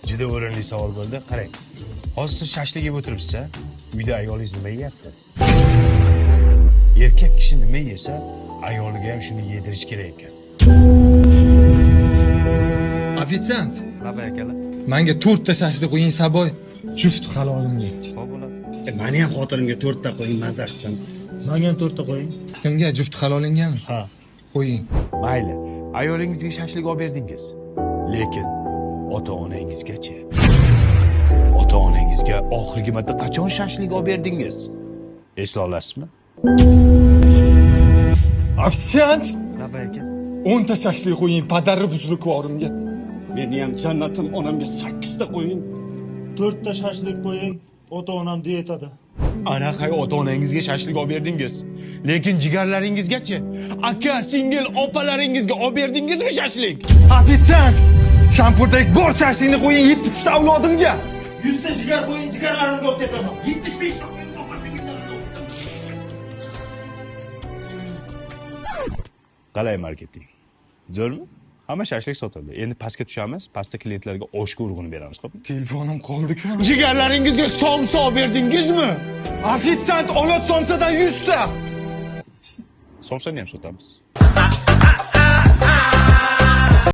Juda o'rinli savol bo'ldi. Qarang. Hozir siz shashlik yeb o'tiribsiz, a? Uyda ayolingiz nima yeyapti? Erkak kishi nima yesa, ayoliga ham shuni yedirish kerak ekan. Ofitsiant, Nima akalar? menga 4 ta shashlik qo'ying saboy. Juft halolimga. Xo'p bo'ladi. Meni ham xotirimga 4 ta qo'ying, mazza qilsin. Menga ham 4 ta qo'ying. Kimga juft halolingami? Ha. Qo'ying. Mayli, ayolingizga shashlik olib berdingiz. Lekin ota-onangizgachi? Ota-onangizga oxirgi marta qachon shashlik olib berdingiz? Eslay olasizmi? Ofitsiant, Nima aka? 10 ta shashlik qo'ying, padari buzrukvorimga. Meni ham jannatim onamga 8 ta qo'ying. 4 ta shashlik qo'ying. Ota-onam dietada. Ana hay ota-onangizga shashlik olib berdingiz. Lekin jigarlaringizgachi? Aka, singil opalaringizga olib berdingizmi shashlik? Ofitsiant, shampurdagi bor shashlikni qo'ying 70 ta avlodimga. 100 ta jigar qo'ying, jigarlarimga olib ketaman. 75 ta qo'ying, Qalay marketing? Zo'rmi? Hamma shashlik sotildi. Endi pastga tushamiz, pastda klientlarga oshga urg'uni beramiz, xo'pmi? Telefonim qoldi-ku. Jigarlaringizga somsa olib berdingizmi? Ofitsiant, olot somsadan 100 ta. Somsani ham sotamiz.